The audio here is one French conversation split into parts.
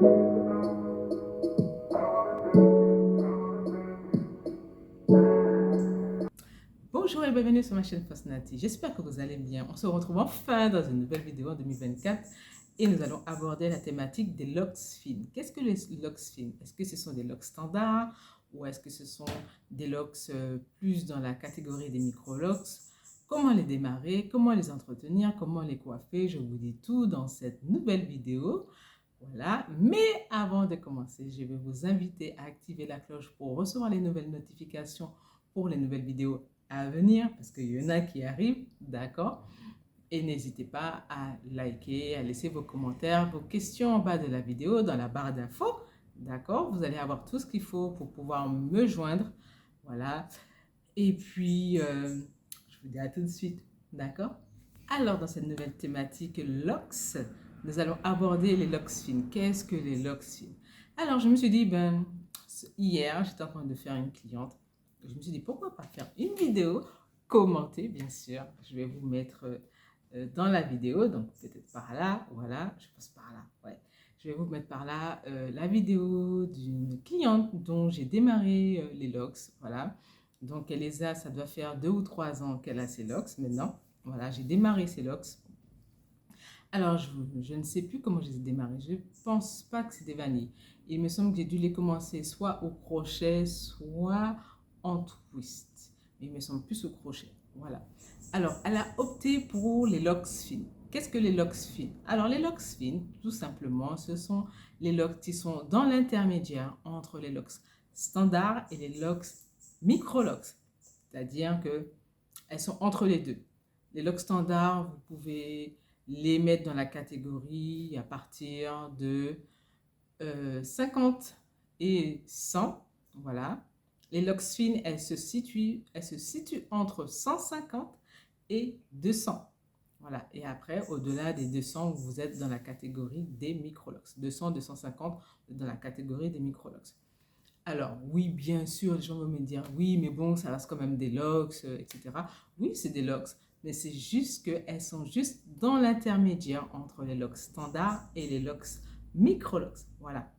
Bonjour et bienvenue sur ma chaîne Fosnati. J'espère que vous allez bien. On se retrouve enfin dans une nouvelle vidéo en 2024 et nous allons aborder la thématique des locks fines. Qu'est-ce que les locks fines? Est-ce que ce sont des locks standards ou est-ce que ce sont des locks plus dans la catégorie des micro-locks? Comment les démarrer? Comment les entretenir? Comment les coiffer? Je vous dis tout dans cette nouvelle vidéo. Voilà, mais avant de commencer, je vais vous inviter à activer la cloche pour recevoir les nouvelles notifications pour les nouvelles vidéos à venir, parce qu'il y en a qui arrivent, d'accord? Et n'hésitez pas à liker, à laisser vos commentaires, vos questions en bas de la vidéo, dans la barre d'infos, d'accord? Vous allez avoir tout ce qu'il faut pour pouvoir me joindre, voilà. Et puis, je vous dis à tout de suite, d'accord? Alors, dans cette nouvelle thématique LOX, nous allons aborder les locks fines. Qu'est-ce que les locks fines? Alors, je me suis dit, hier, j'étais en train de faire une cliente. Je me suis dit, pourquoi pas faire une vidéo commentée, bien sûr. Je vais vous mettre dans la vidéo, donc peut-être par là, voilà, je passe par là, ouais. Je vais vous mettre par là la vidéo d'une cliente dont j'ai démarré les locks, voilà. Donc, elle les a, ça doit faire 2 ou 3 ans qu'elle a ses locks maintenant. Voilà, j'ai démarré ces locks. Alors, je ne sais plus comment je les ai démarrés. Je ne pense pas que c'était vanille. Il me semble que j'ai dû les commencer soit au crochet, soit en twist. Mais il me semble plus au crochet. Voilà. Alors, elle a opté pour les locks fines. Qu'est-ce que les locks fines? Alors, les locks fines, tout simplement, ce sont les locks qui sont dans l'intermédiaire entre les locks standards et les locks micro-locks. C'est-à-dire qu'elles sont entre les deux. Les locks standards, vous pouvez les mettre dans la catégorie à partir de 50 et 100. Voilà. Les locks fines, elles se situent entre 150 et 200. Voilà. Et après, au-delà des 200, vous êtes dans la catégorie des micro-locks. 200, 250, dans la catégorie des micro-locks. Alors, oui, bien sûr, les gens vont me dire, oui, mais bon, ça reste quand même des locks, etc. Oui, c'est des locks, mais c'est juste qu'elles sont juste dans l'intermédiaire entre les locks standards et les locks micro-locks. Voilà.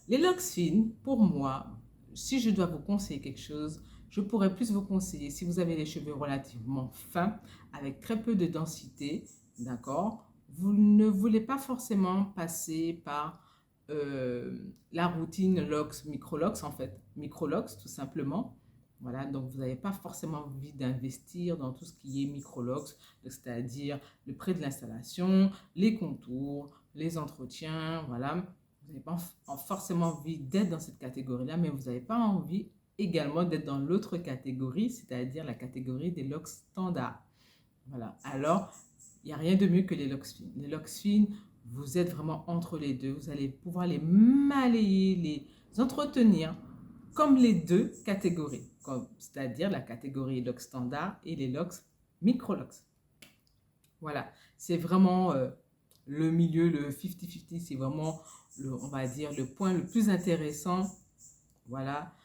Les locks fines, pour moi, si je dois vous conseiller quelque chose, je pourrais plus vous conseiller, si vous avez les cheveux relativement fins, avec très peu de densité, d'accord, vous ne voulez pas forcément passer par la routine locks, micro-locks en fait, micro-locks tout simplement. Voilà, donc vous n'avez pas forcément envie d'investir dans tout ce qui est micro-locks, c'est-à-dire le prêt de l'installation, les contours, les entretiens, voilà. Vous n'avez pas forcément envie d'être dans cette catégorie-là, mais vous n'avez pas envie également d'être dans l'autre catégorie, c'est-à-dire la catégorie des locks standards. Voilà, alors il n'y a rien de mieux que les locks fines. Les locks fines, vous êtes vraiment entre les deux. Vous allez pouvoir les malayer, les entretenir comme les deux catégories, c'est-à-dire la catégorie locks standard et les locks micro-locks. Voilà, c'est vraiment le milieu, le 50-50, c'est vraiment, on va dire, le point le plus intéressant, voilà,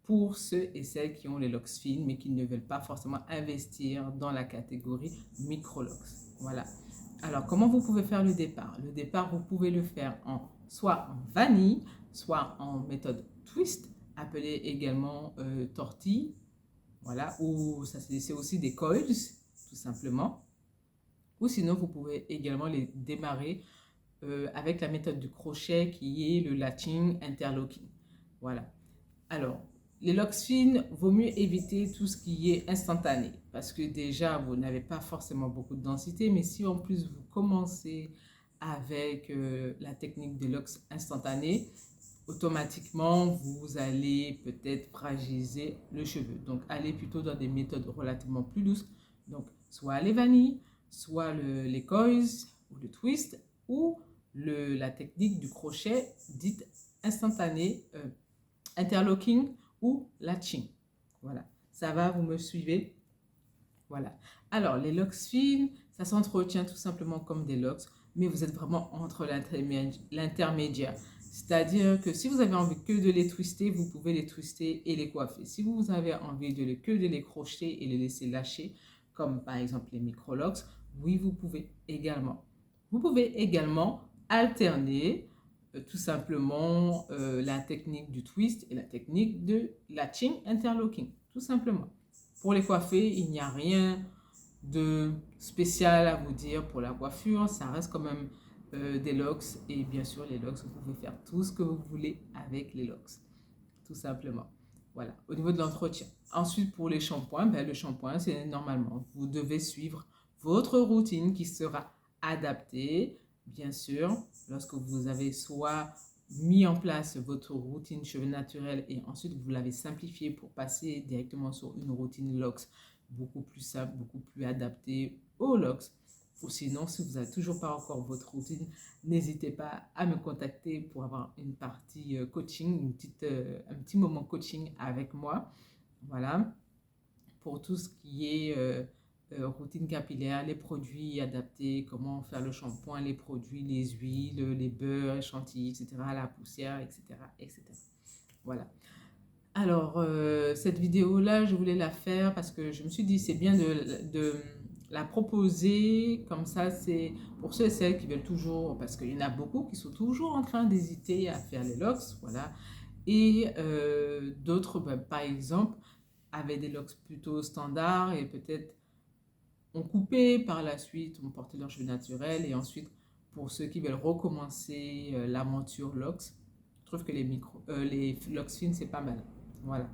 pour ceux et celles qui ont les locks fines, mais qui ne veulent pas forcément investir dans la catégorie micro-locks. Voilà. Alors, comment vous pouvez faire le départ? Le départ, vous pouvez le faire soit en vanille, soit en méthode twist, appelée également tortille. Voilà, ou ça c'est aussi des coils, tout simplement. Ou sinon, vous pouvez également les démarrer avec la méthode du crochet qui est le latching interlocking. Voilà. Alors, les locks fines, vaut mieux éviter tout ce qui est instantané parce que déjà, vous n'avez pas forcément beaucoup de densité, mais si en plus vous commencez avec la technique des locks instantanés, automatiquement, vous allez peut-être fragiliser le cheveu. Donc, allez plutôt dans des méthodes relativement plus douces. Donc, soit les vanilles, soit les coils ou le twist ou la technique du crochet dite instantanée, interlocking ou latching. Voilà, ça va, vous me suivez? Voilà. Alors, les locks fines, ça s'entretient tout simplement comme des locks, mais vous êtes vraiment entre l'intermédiaire. C'est-à-dire que si vous avez envie que de les twister, vous pouvez les twister et les coiffer. Si vous avez envie que de les crocheter et les laisser lâcher, comme par exemple les micro-locks, oui, vous pouvez également. Vous pouvez également alterner tout simplement la technique du twist et la technique de latching interlocking, tout simplement. Pour les coiffés, il n'y a rien de spécial à vous dire pour la coiffure, ça reste quand même des locks et bien sûr les locks, vous pouvez faire tout ce que vous voulez avec les locks, tout simplement. Voilà, au niveau de l'entretien. Ensuite, pour les shampoings, ben, le shampoing, c'est normalement, vous devez suivre votre routine qui sera adaptée, bien sûr, lorsque vous avez soit mis en place votre routine cheveux naturels et ensuite vous l'avez simplifié pour passer directement sur une routine locks beaucoup plus simple, beaucoup plus adaptée aux locks. Ou sinon, si vous n'avez toujours pas encore votre routine, n'hésitez pas à me contacter pour avoir une partie coaching, un petit moment coaching avec moi. Voilà, pour tout ce qui est routine capillaire, les produits adaptés, comment faire le shampoing, les produits, les huiles, les beurres, les chantilly, etc., la poussière, etc., etc. Voilà. Alors, cette vidéo-là, je voulais la faire parce que je me suis dit c'est bien de la proposer, comme ça c'est pour ceux et celles qui veulent toujours, parce qu'il y en a beaucoup qui sont toujours en train d'hésiter à faire les locks, voilà, et d'autres, ben, par exemple, avaient des locks plutôt standards et peut-être ont coupé par la suite, ont porté leurs cheveux naturels et ensuite, pour ceux qui veulent recommencer l'aventure locks, je trouve que les locks fines, c'est pas mal. Voilà.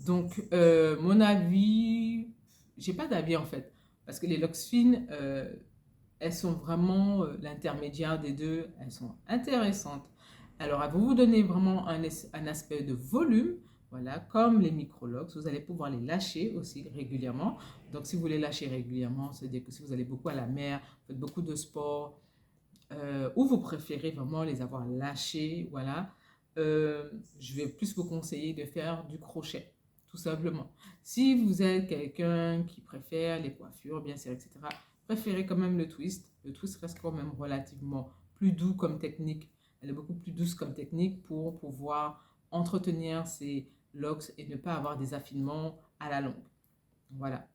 Donc, mon avis, j'ai pas d'avis en fait, parce que les locks fines, elles sont vraiment l'intermédiaire des deux, elles sont intéressantes. Alors, elles vont vous donner vraiment un aspect de volume, voilà, comme les micro-locks, vous allez pouvoir les lâcher aussi régulièrement. Donc, si vous les lâchez régulièrement, c'est-à-dire que si vous allez beaucoup à la mer, faites beaucoup de sport, ou vous préférez vraiment les avoir lâchés, voilà, je vais plus vous conseiller de faire du crochet, tout simplement. Si vous êtes quelqu'un qui préfère les coiffures, bien sûr, etc., préférez quand même le twist. Le twist reste quand même relativement plus doux comme technique. Elle est beaucoup plus douce comme technique pour pouvoir entretenir ses locks et ne pas avoir des affinements à la longue. Voilà.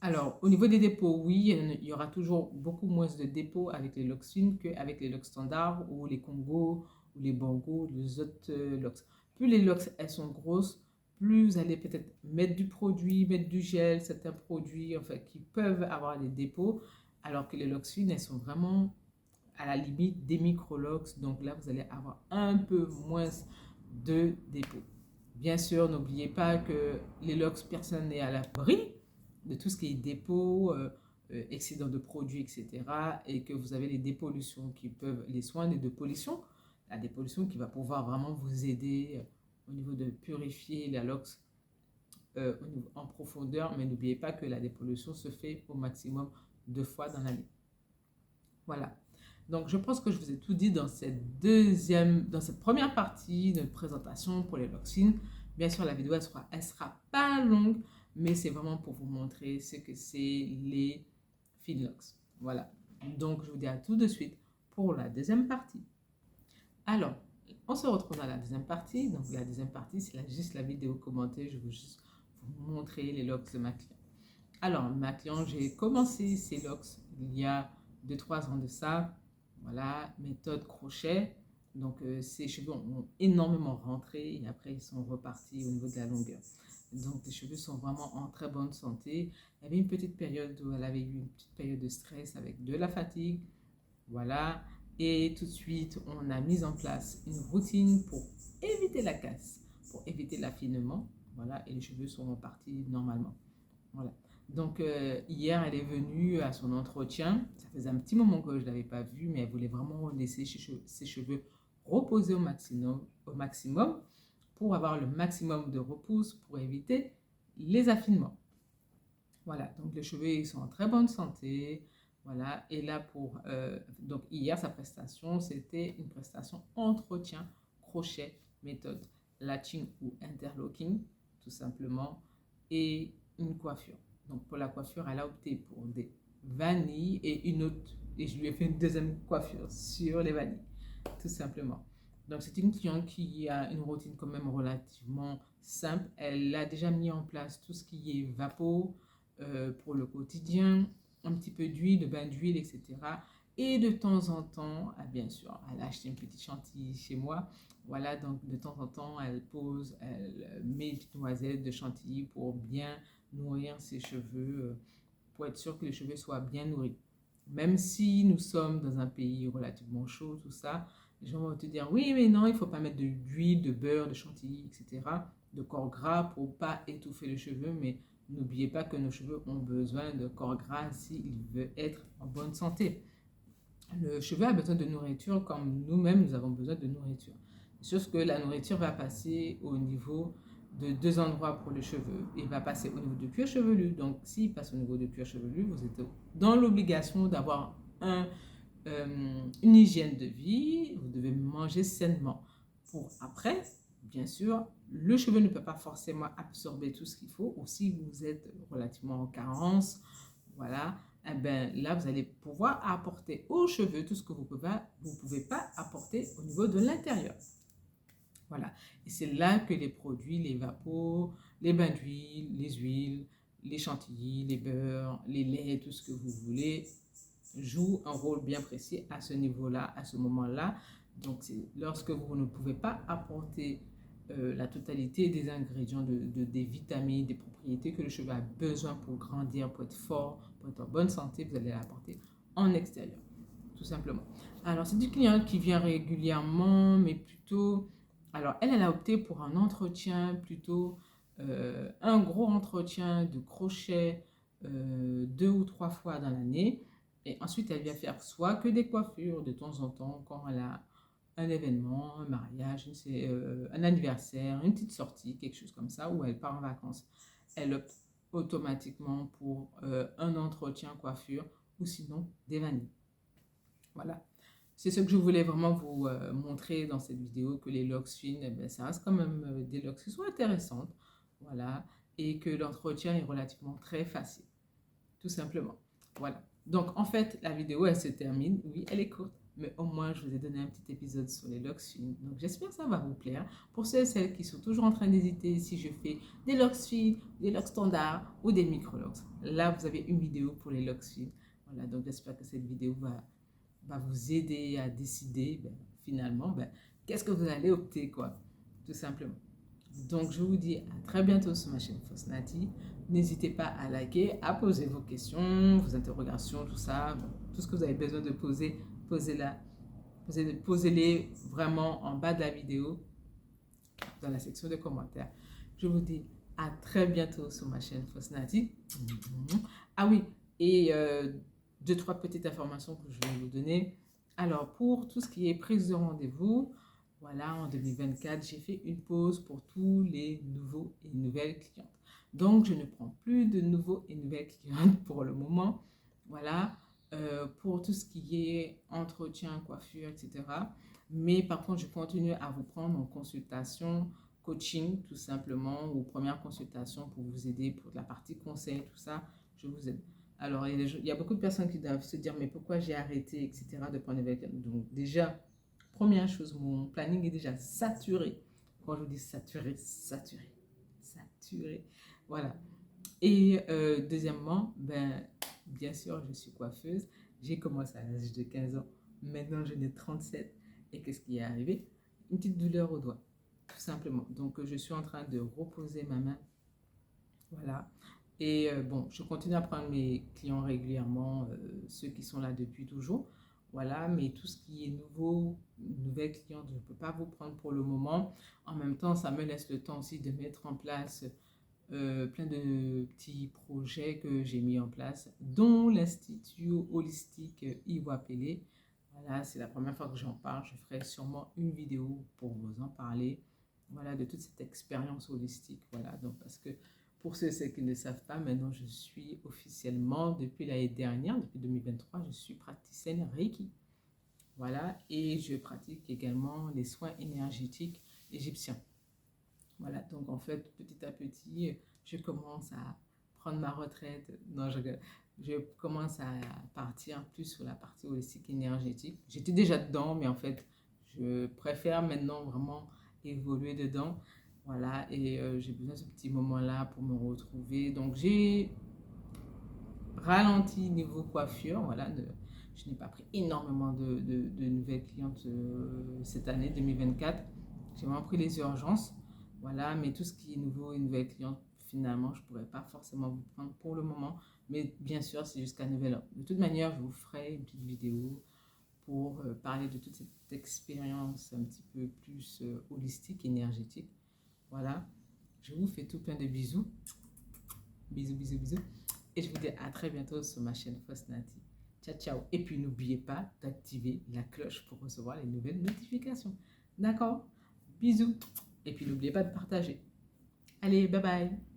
Alors, au niveau des dépôts, oui, il y aura toujours beaucoup moins de dépôts avec les locks fines qu'avec les locks standards ou les Congo ou les Bongo, les autres locks. Plus les locks, elles sont grosses, plus vous allez peut-être mettre du produit, mettre du gel, certains produits en fait, qui peuvent avoir des dépôts, alors que les locks fines, elles sont vraiment à la limite des micro-locks. Donc là, vous allez avoir un peu moins de dépôts. Bien sûr, n'oubliez pas que les locks, personne n'est à l'abri de tout ce qui est dépôt, excédent de produits, etc. Et que vous avez les dépollutions qui peuvent, les soins de dépollution, la dépollution qui va pouvoir vraiment vous aider au niveau de purifier la locks en profondeur. Mais n'oubliez pas que la dépollution se fait au maximum 2 fois dans l'année. Voilà. Donc, je pense que je vous ai tout dit dans cette première partie de présentation pour les locks fines. Bien sûr, la vidéo, elle sera pas longue, mais c'est vraiment pour vous montrer ce que c'est les fine locks. Voilà. Donc, je vous dis à tout de suite pour la deuxième partie. Alors, on se retrouve dans la deuxième partie. Donc, la deuxième partie, c'est juste la vidéo commentée. Je veux juste vous montrer les locks de ma cliente. Alors, ma cliente, j'ai commencé ces locks il y a 2-3 ans de ça. Voilà, méthode crochet. Donc, ces cheveux ont énormément rentré et après, ils sont repartis au niveau de la longueur. Donc, les cheveux sont vraiment en très bonne santé. Il y avait une petite période où elle avait eu une petite période de stress avec de la fatigue. Voilà. Et tout de suite, on a mis en place une routine pour éviter la casse, pour éviter l'affinement. Voilà. Et les cheveux sont repartis normalement. Voilà. Donc, hier, elle est venue à son entretien. Ça faisait un petit moment que je ne l'avais pas vue, mais elle voulait vraiment laisser ses cheveux reposer au maximum pour avoir le maximum de repousse pour éviter les affinements. Voilà, donc les cheveux ils sont en très bonne santé. Voilà, et là donc hier, sa prestation, c'était une prestation entretien, crochet, méthode latching ou interlocking, tout simplement, et une coiffure. Donc pour la coiffure, elle a opté pour des vanilles et je lui ai fait une deuxième coiffure sur les vanilles, tout simplement. Donc c'est une cliente qui a une routine quand même relativement simple. Elle a déjà mis en place tout ce qui est vapeau pour le quotidien, un petit peu d'huile, de bain d'huile, etc. Et de temps en temps, bien sûr, elle a acheté une petite chantilly chez moi. Voilà, donc de temps en temps, elle met une petite noisette de chantilly pour bien nourrir ses cheveux, pour être sûr que les cheveux soient bien nourris. Même si nous sommes dans un pays relativement chaud, tout ça, les gens vont te dire oui, mais non, il ne faut pas mettre d'huile, de beurre, de chantilly, etc., de corps gras pour pas étouffer les cheveux. Mais n'oubliez pas que nos cheveux ont besoin de corps gras s'ils veulent être en bonne santé. Le cheveu a besoin de nourriture comme nous-mêmes, nous avons besoin de nourriture. C'est sûr que la nourriture va passer au niveau de deux endroits pour le cheveu. Il va passer au niveau du cuir chevelu. Donc, s'il passe au niveau du cuir chevelu, vous êtes dans l'obligation d'avoir une hygiène de vie. Vous devez manger sainement. Pour après, bien sûr, le cheveu ne peut pas forcément absorber tout ce qu'il faut. Ou si vous êtes relativement en carence, voilà, eh ben, là, vous allez pouvoir apporter aux cheveux tout ce que vous pouvez pas apporter au niveau de l'intérieur. Voilà. Et c'est là que les produits, les vapos, les bains d'huile, les huiles, les chantilly, les beurres, les laits, tout ce que vous voulez, jouent un rôle bien précis à ce niveau-là, à ce moment-là. Donc, c'est lorsque vous ne pouvez pas apporter la totalité des ingrédients, des vitamines, des propriétés que le cheveu a besoin pour grandir, pour être fort, pour être en bonne santé, vous allez l'apporter en extérieur, tout simplement. Alors, c'est du client qui vient régulièrement, mais plutôt... Alors, elle a opté pour un entretien plutôt, un gros entretien de crochet 2 ou 3 fois dans l'année. Et ensuite, elle vient faire soit que des coiffures de temps en temps, quand elle a un événement, un mariage, un anniversaire, une petite sortie, quelque chose comme ça, où elle part en vacances. Elle opte automatiquement pour un entretien coiffure ou sinon des vanilles. Voilà. C'est ce que je voulais vraiment vous montrer dans cette vidéo, que les locks fines, eh bien, ça reste quand même des locks qui sont intéressantes. Voilà. Et que l'entretien est relativement très facile. Tout simplement. Voilà. Donc, en fait, la vidéo, elle se termine. Oui, elle est courte, mais au moins, je vous ai donné un petit épisode sur les locks fines. Donc, j'espère que ça va vous plaire. Pour ceux et celles qui sont toujours en train d'hésiter si je fais des locks fines, des locks standards ou des micro-locks, là, vous avez une vidéo pour les locks fines. Voilà, donc j'espère que cette vidéo va vous aider à décider, finalement, qu'est-ce que vous allez opter, quoi, tout simplement. Donc, je vous dis à très bientôt sur ma chaîne Fosnati. N'hésitez pas à liker, à poser vos questions, vos interrogations, tout ça. Bon, tout ce que vous avez besoin de poser, posez-les vraiment en bas de la vidéo, dans la section de commentaires. Je vous dis à très bientôt sur ma chaîne Fosnati. Ah oui, et 2, 3 petites informations que je vais vous donner. Alors, pour tout ce qui est prise de rendez-vous, voilà, en 2024, j'ai fait une pause pour tous les nouveaux et nouvelles clientes. Donc, je ne prends plus de nouveaux et nouvelles clientes pour le moment. Voilà, pour tout ce qui est entretien, coiffure, etc. Mais par contre, je continue à vous prendre en consultation, coaching, tout simplement, ou première consultation pour vous aider pour la partie conseil, tout ça, je vous aide. Alors, il y a beaucoup de personnes qui doivent se dire, mais pourquoi j'ai arrêté, etc., de prendre des clients. Donc, déjà, première chose, mon planning est déjà saturé. Quand je vous dis saturé, saturé, saturé. Voilà. Et deuxièmement, bien sûr, je suis coiffeuse. J'ai commencé à l'âge de 15 ans. Maintenant, je n'ai 37. Et qu'est-ce qui est arrivé? Une petite douleur au doigt, tout simplement. Donc, je suis en train de reposer ma main. Voilà. Et bon, je continue à prendre mes clients régulièrement, ceux qui sont là depuis toujours. Voilà, mais tout ce qui est nouveau, nouvelles clientes, je ne peux pas vous prendre pour le moment. En même temps, ça me laisse le temps aussi de mettre en place plein de petits projets que j'ai mis en place, dont l'Institut holistique Ivoire Pélé. Voilà, c'est la première fois que j'en parle. Je ferai sûrement une vidéo pour vous en parler. Voilà, de toute cette expérience holistique. Voilà, donc parce que pour ceux et celles qui ne le savent pas, maintenant je suis officiellement, depuis l'année dernière, depuis 2023, je suis praticienne Reiki. Voilà, et je pratique également les soins énergétiques égyptiens. Voilà, donc en fait, petit à petit, je commence à prendre ma retraite. Non, je commence à partir plus sur la partie holistique énergétique. J'étais déjà dedans, mais en fait, je préfère maintenant vraiment évoluer dedans. Voilà, et j'ai besoin de ce petit moment-là pour me retrouver. Donc, j'ai ralenti niveau coiffure. Voilà, Je n'ai pas pris énormément de nouvelles clientes cette année 2024. J'ai vraiment pris les urgences. Voilà, mais tout ce qui est nouveau et nouvelles clientes, finalement, je ne pourrais pas forcément vous prendre pour le moment. Mais bien sûr, c'est jusqu'à nouvel ordre. De toute manière, je vous ferai une petite vidéo pour parler de toute cette expérience un petit peu plus holistique, énergétique. Voilà, je vous fais tout plein de bisous. Bisous, bisous, bisous. Et je vous dis à très bientôt sur ma chaîne Fosnati. Ciao, ciao. Et puis n'oubliez pas d'activer la cloche pour recevoir les nouvelles notifications. D'accord? Bisous. Et puis n'oubliez pas de partager. Allez, bye bye.